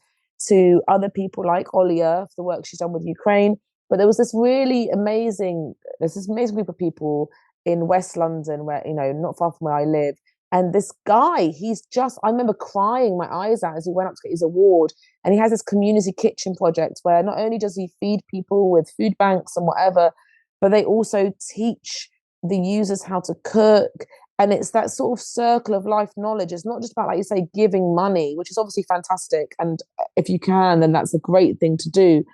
to other people like Olia for the work she's done with Ukraine. But there was this amazing group of people in West London where, not far from where I live. And this guy, I remember crying my eyes out as he went up to get his award. And he has this community kitchen project where not only does he feed people with food banks and whatever, but they also teach the users how to cook. And it's that sort of circle of life knowledge. It's not just about, like you say, giving money, which is obviously fantastic. And if you can, then that's a great thing to do.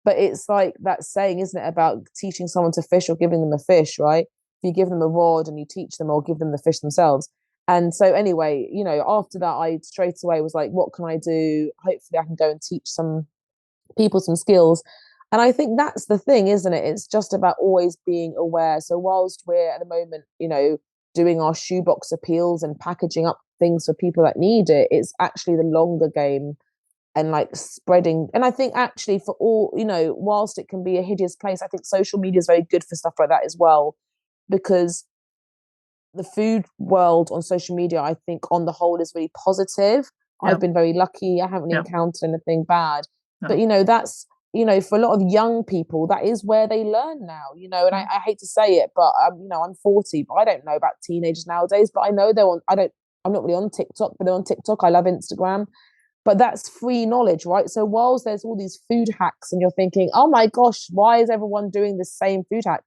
But it's like that saying, isn't it, about teaching someone to fish or giving them a fish, right? If you give them a rod and you teach them, or give them the fish themselves. And so anyway, after that, I straight away was like, what can I do? Hopefully I can go and teach some people some skills. And I think that's the thing, isn't it? It's just about always being aware. So whilst we're at the moment, doing our shoebox appeals and packaging up things for people that need it, it's actually the longer game, and like spreading. And I think actually for all, whilst it can be a hideous place, I think social media is very good for stuff like that as well, because the food world on social media, I think on the whole, is really positive. Yep. I've been very lucky. I haven't encountered anything bad. No. But, that's, for a lot of young people, that is where they learn now, and I hate to say it, but, I'm 40, but I don't know about teenagers nowadays, but I know I'm not really on TikTok, but they're on TikTok. I love Instagram, but that's free knowledge, right? So whilst there's all these food hacks and you're thinking, oh my gosh, why is everyone doing the same food hack?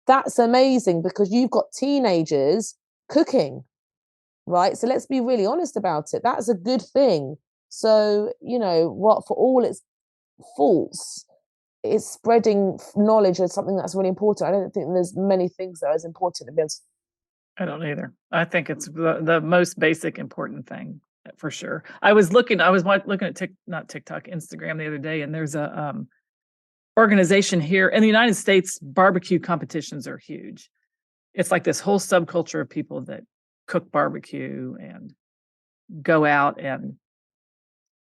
That's amazing, because you've got teenagers cooking, right? So let's be really honest about it. That's a good thing. So, what, for all its faults, it's spreading knowledge is something that's really important. I don't think there's many things that are as important as. I don't either. I think it's the most basic important thing, for sure. I was looking at not TikTok, Instagram the other day, and there's a organization here in the United States. Barbecue competitions are huge. It's like this whole subculture of people that cook barbecue and go out and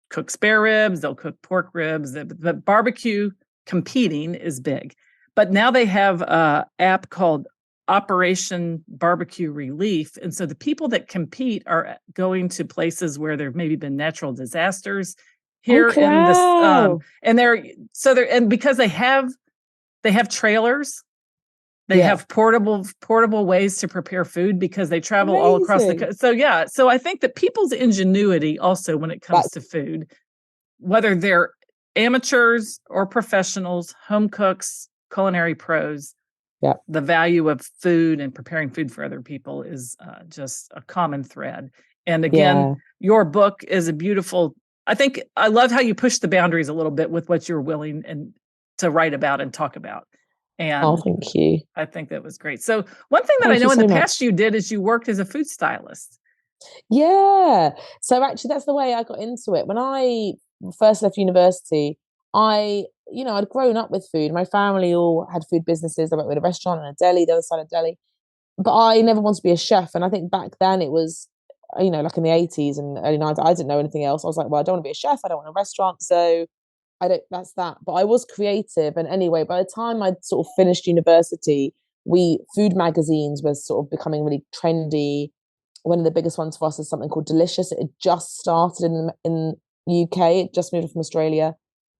cook spare ribs. They'll cook pork ribs. The barbecue competing is big. But now they have an app called Operation Barbecue Relief. And so the people that compete are going to places where there have maybe been natural disasters here in this. And because they have trailers, they have portable ways to prepare food, because they travel all across the country. So I think that people's ingenuity also, when it comes to food, whether they're amateurs or professionals, home cooks, culinary pros, the value of food and preparing food for other people is just a common thread. And again, your book is a beautiful. I think I love how you push the boundaries a little bit with what you're willing and to write about and talk about. And thank you. I think that was great. So one thing that I know in the past you did is you worked as a food stylist. Yeah. So actually that's the way I got into it. When I first left university, I'd grown up with food. My family all had food businesses. I worked with a restaurant and a deli, the other side of deli. But I never wanted to be a chef. And I think back then it was, like in the 80s and early 90s, I didn't know anything else. I was like, well, I don't want to be a chef. I don't want a restaurant. So that's that. But I was creative. And anyway, by the time I'd sort of finished university, food magazines was sort of becoming really trendy. One of the biggest ones for us is something called Delicious. It had just started in UK. It just moved from Australia.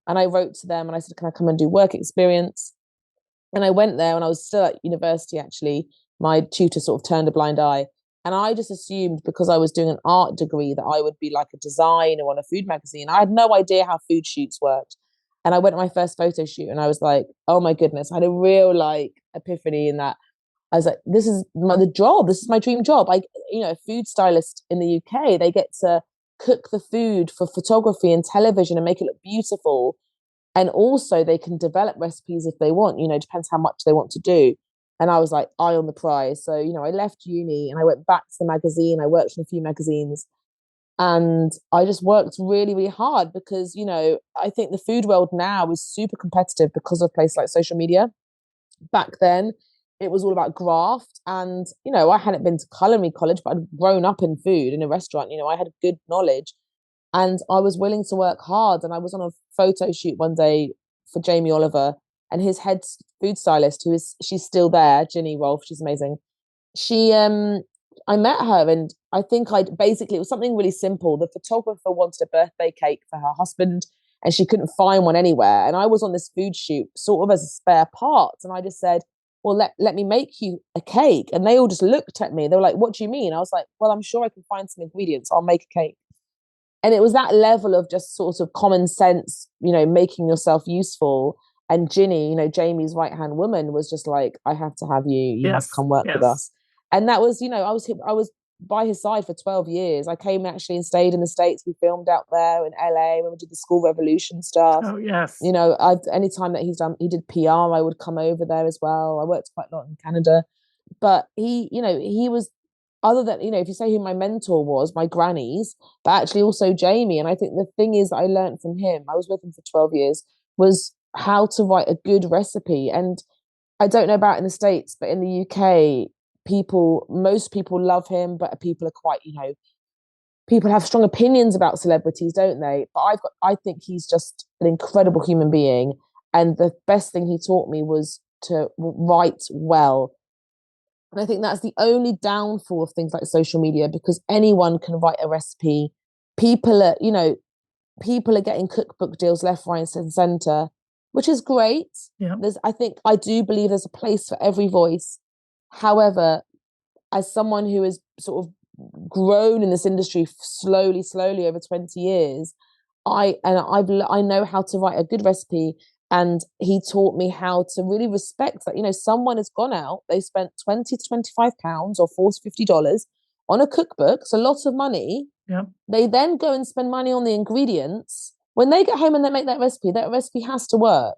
And I wrote to them and I said, can I come and do work experience? And I went there when I was still at university, actually. My tutor sort of turned a blind eye. And I just assumed, because I was doing an art degree, that I would be like a designer on a food magazine. I had no idea how food shoots worked. And I went to my first photo shoot and I was like, oh my goodness, I had a real epiphany in that. I was like, this is the job. This is my dream job. A food stylist in the UK, they get to cook the food for photography and television and make it look beautiful. And also they can develop recipes if they want, depends how much they want to do. And I was like, eye on the prize. So, I left uni and I went back to the magazine. I worked in a few magazines and I just worked really, really hard because, I think the food world now is super competitive because of places like social media. Back then, it was all about graft. And, I hadn't been to culinary college, but I'd grown up in food in a restaurant. I had good knowledge and I was willing to work hard. And I was on a photo shoot one day for Jamie Oliver. And his head food stylist, she's still there, Ginny Rolfe, she's amazing. I met her and I think it was something really simple. The photographer wanted a birthday cake for her husband and she couldn't find one anywhere. And I was on this food shoot sort of as a spare part. And I just said, well, let me make you a cake. And they all just looked at me. They were like, what do you mean? I was like, well, I'm sure I can find some ingredients. I'll make a cake. And it was that level of just sort of common sense, making yourself useful. And Ginny, Jamie's right-hand woman, was just like, I have to have you. You must come work with us. And that was, I was by his side for 12 years. I came actually and stayed in the States. We filmed out there in LA when we did the school revolution stuff. Oh, yes. Anytime that he did PR, I would come over there as well. I worked quite a lot in Canada. But he was, other than, if you say who my mentor was, my grannies, but actually also Jamie. And I think the thing is that I learned from him, I was with him for 12 years, was how to write a good recipe. And I don't know about in the States, but in the UK, most people love him, but people are quite, people have strong opinions about celebrities, don't they? But I think he's just an incredible human being. And the best thing he taught me was to write well. And I think that's the only downfall of things like social media, because anyone can write a recipe. People are getting cookbook deals left, right, and center, which is great. Yeah. I do believe there's a place for every voice. However, as someone who has sort of grown in this industry slowly over 20 years, I know how to write a good recipe. And he taught me how to really respect that, someone has gone out, they spent £20 to £25 or $40 to $50 on a cookbook. It's a lot of money. Yeah. They then go and spend money on the ingredients. When they get home and they make that recipe has to work.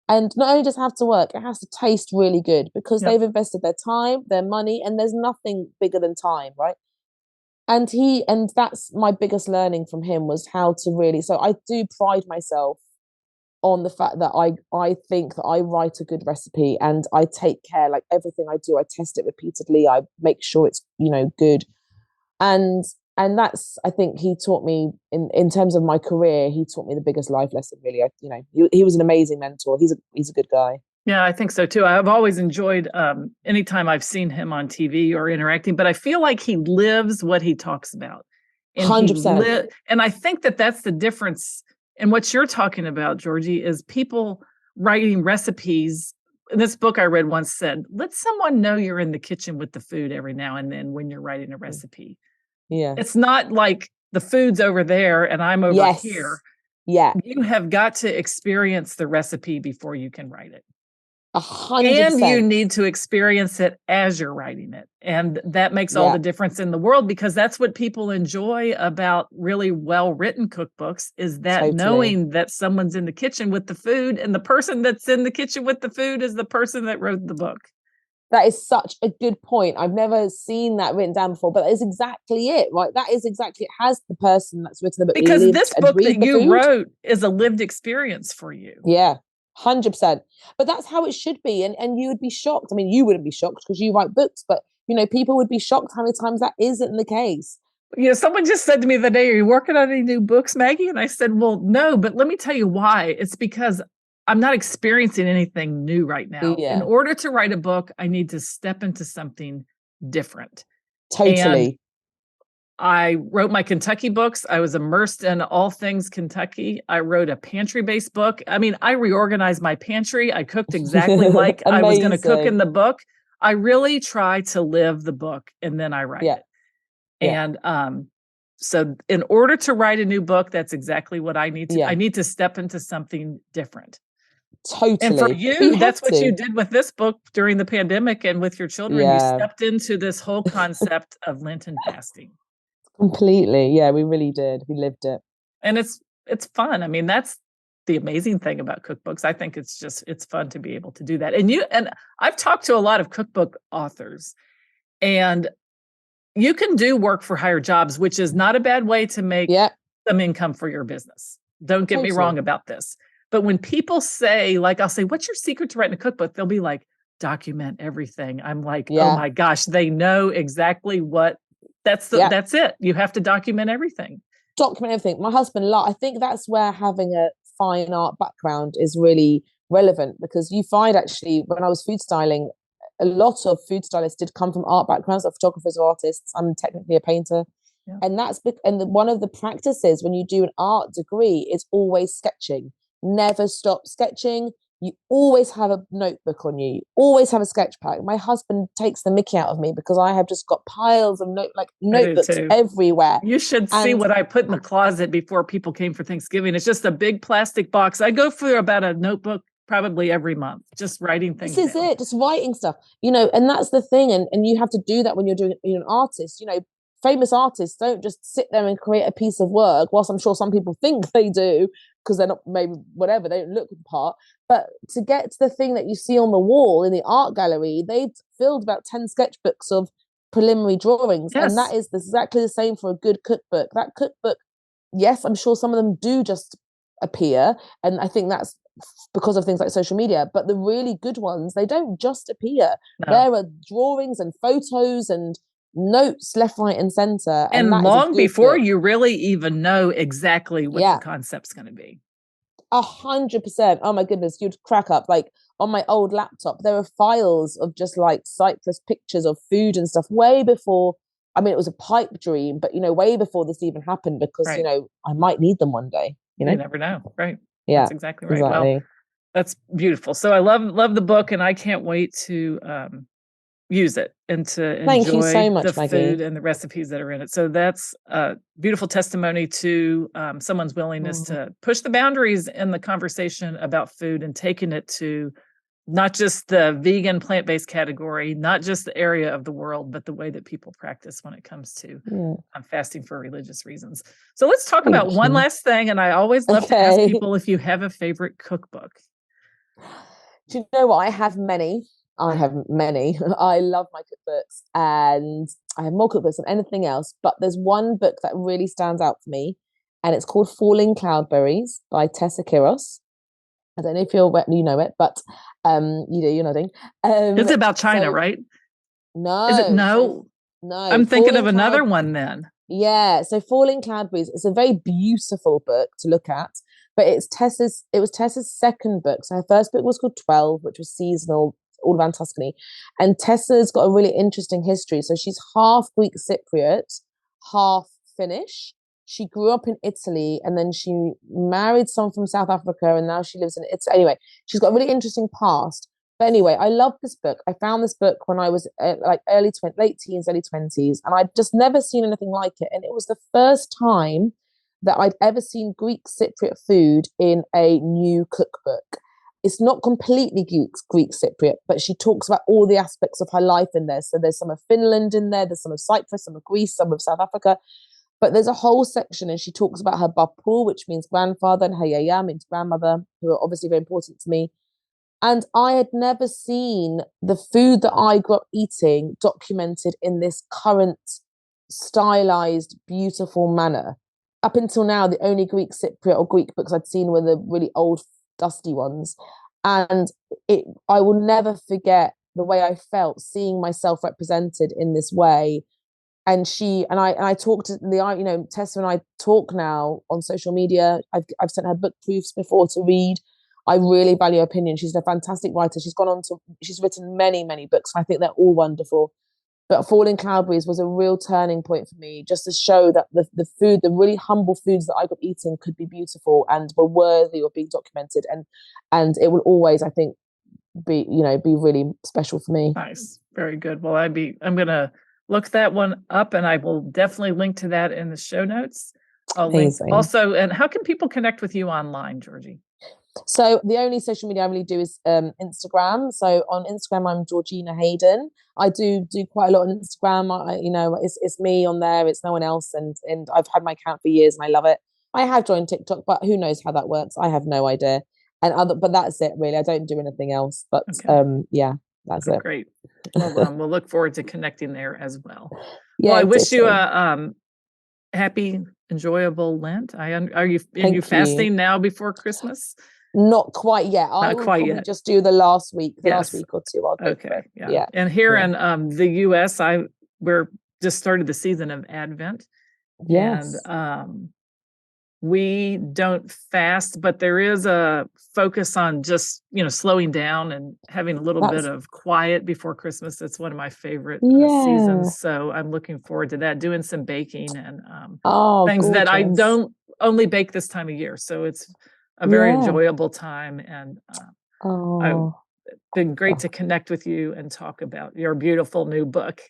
And not only does it have to work, it has to taste really good, because they've invested their time, their money, and there's nothing bigger than time, right? And that's my biggest learning from him, was how to really, so I do pride myself on the fact that I think that I write a good recipe, and I take care, like everything I do, I test it repeatedly. I make sure it's, good. And that's, I think he taught me in terms of my career, he taught me the biggest life lesson, really. He was an amazing mentor. He's a good guy. Yeah, I think so too. I've always enjoyed anytime I've seen him on TV or interacting, but I feel like he lives what he talks about. And 100%. And I think that that's the difference. And what you're talking about, Georgie, is people writing recipes. This book I read once said, let someone know you're in the kitchen with the food every now and then when you're writing a recipe. Yeah. It's not like the food's over there and I'm over here. Yeah. You have got to experience the recipe before you can write it. 100%. And you need to experience it as you're writing it. And that makes all the difference in the world, because that's what people enjoy about really well-written cookbooks, is that knowing that someone's in the kitchen with the food, and the person that's in the kitchen with the food is the person that wrote the book. That is such a good point. I've never seen that written down before, but that is exactly it, right? That is exactly, it has the person that's written the book. Because this book that you wrote is a lived experience for you. Yeah. 100%. But that's how it should be. And you would be shocked. I mean, you wouldn't be shocked because you write books, but people would be shocked how many times that isn't the case. Someone just said to me the other day, are you working on any new books, Maggie? And I said, well, no, but let me tell you why. It's because I'm not experiencing anything new right now. Yeah. In order to write a book, I need to step into something different. Totally. And I wrote my Kentucky books. I was immersed in all things Kentucky. I wrote a pantry-based book. I mean, I reorganized my pantry. I cooked exactly like I was going to cook in the book. I really try to live the book, and then I write it. And so in order to write a new book, that's exactly what I need to do. I need to step into something different. Totally. And for you, that's what you did with this book during the pandemic and with your children. You stepped into this whole concept of Lenten fasting. Completely. Yeah, we really did. We lived it. And it's fun. I mean, that's the amazing thing about cookbooks. I think it's fun to be able to do that. And I've talked to a lot of cookbook authors, and you can do work for hire jobs, which is not a bad way to make some income for your business. Don't get me wrong about this. But when people say, like, I'll say, what's your secret to writing a cookbook? They'll be like, document everything. I'm like, oh my gosh, they know exactly what. That's it. You have to document everything. Document everything. My husband, I think that's where having a fine art background is really relevant, because you find actually when I was food styling, a lot of food stylists did come from art backgrounds, like photographers or artists. I'm technically a painter. Yeah. And one of the practices when you do an art degree is always sketching. Never stop sketching. You always have a notebook on you. You always have a sketch pack. My husband takes the mickey out of me because I have just got piles of notebooks everywhere. You should see what I put in the closet before people came for Thanksgiving. It's just a big plastic box. I go for about a notebook probably every month, just writing things This is down. it, just writing stuff, and that's the thing. And you have to do that when you're you're an artist. Famous artists don't just sit there and create a piece of work, whilst I'm sure some people think they do, because they're not, maybe whatever, they don't look the part. But to get to the thing that you see on the wall in the art gallery, they've filled about 10 sketchbooks of preliminary drawings. Yes. And that is exactly the same for a good cookbook. That cookbook, yes, I'm sure some of them do just appear. And I think that's because of things like social media. But the really good ones, they don't just appear. No. There are drawings and photos and notes left, right, and center. And long before you really even know exactly what the concept's going to be. 100%. Oh my goodness, you'd crack up. Like on my old laptop, there are files of just like Cyprus pictures of food and stuff way before. I mean, it was a pipe dream, but way before this even happened, because I might need them one day. You never know, right? Yeah, that's exactly right. Well, that's beautiful. So I love the book, and I can't wait to use it and to enjoy so much, the Maggie. food and the recipes that are in it. So that's a beautiful testimony to someone's willingness to push the boundaries in the conversation about food and taking it to not just the vegan plant-based category, not just the area of the world, but the way that people practice when it comes to fasting for religious reasons. So let's talk about one last thing. And I always love to ask people if you have a favorite cookbook. Do you know what? I have many. I love my cookbooks, and I have more cookbooks than anything else. But there's one book that really stands out for me, and it's called Falling Cloudberries by Tessa Kiros. I don't know if you know it, but you do, you're nodding. It's about China, right? No. Is it? No. No. I'm thinking of another one then. Yeah. So Falling Cloudberries, it's a very beautiful book to look at, but it was Tessa's second book. So her first book was called 12, which was seasonal, all around Tuscany. And Tessa's got a really interesting history. So she's half Greek Cypriot, half Finnish. She grew up in Italy, and then she married someone from South Africa, and now she lives in Italy. Anyway, she's got a really interesting past. But anyway, I love this book. I found this book when I was late teens, early 20s, and I'd just never seen anything like it. And it was the first time that I'd ever seen Greek Cypriot food in a new cookbook. It's not completely Greek Cypriot, but she talks about all the aspects of her life in there. So there's some of Finland in there, there's some of Cyprus, some of Greece, some of South Africa. But there's a whole section, and she talks about her bapu, which means grandfather, and her yaya means grandmother, who are obviously very important to me. And I had never seen the food that I grew up eating documented in this current, stylized, beautiful manner. Up until now, the only Greek Cypriot or Greek books I'd seen were the really old, dusty ones. And I will never forget the way I felt seeing myself represented in this way. And I talked to Tessa and I talk now on social media. I've sent her book proofs before to read. I really value her opinion. She's a fantastic writer. She's written many, many books. And I think they're all wonderful. But Falling Cloudberries was a real turning point for me, just to show that the food, the really humble foods that I grew up eating, could be beautiful and were worthy of being documented. And it will always, I think, be really special for me. Nice. Very good. Well, I'm going to look that one up, and I will definitely link to that in the show notes. I'll link also. And how can people connect with you online, Georgie? So the only social media I really do is Instagram. So on Instagram, I'm Georgina Hayden. I do quite a lot on Instagram. It's me on there. It's no one else. And I've had my account for years, and I love it. I have joined TikTok, but who knows how that works? I have no idea. But that's it, really. I don't do anything else. But that's it. Great. Well, we'll look forward to connecting there as well. Well, I wish you a happy, enjoyable Lent. Are you fasting now before Christmas? Not quite yet. I will probably just do the last week, last week or two. I'll go for it. Yeah. And here in the U.S., we're just started the season of Advent. Yes. And we don't fast, but there is a focus on just, slowing down and having a little bit of quiet before Christmas. It's one of my favorite seasons. So I'm looking forward to that, doing some baking and things that I don't only bake this time of year. So it's a very enjoyable time. And it's been great to connect with you and talk about your beautiful new book.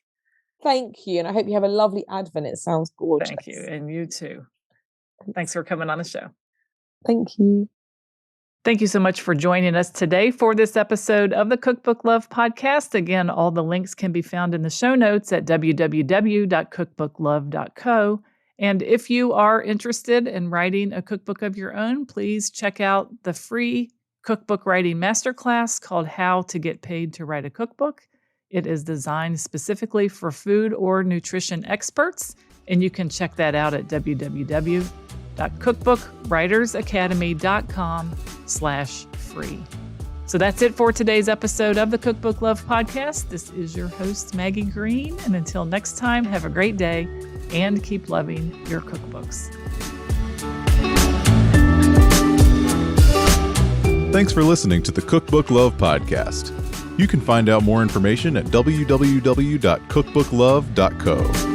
Thank you. And I hope you have a lovely Advent. It sounds gorgeous. Thank you. And you too. Thanks for coming on the show. Thank you. Thank you so much for joining us today for this episode of the Cookbook Love Podcast. Again, all the links can be found in the show notes at www.cookbooklove.co. And if you are interested in writing a cookbook of your own, please check out the free cookbook writing masterclass called How to Get Paid to Write a Cookbook. It is designed specifically for food or nutrition experts, and you can check that out at www.cookbookwritersacademy.com/free. So that's it for today's episode of the Cookbook Love Podcast. This is your host, Maggie Green, and until next time, have a great day and keep loving your cookbooks. Thanks for listening to the Cookbook Love Podcast. You can find out more information at www.cookbooklove.co.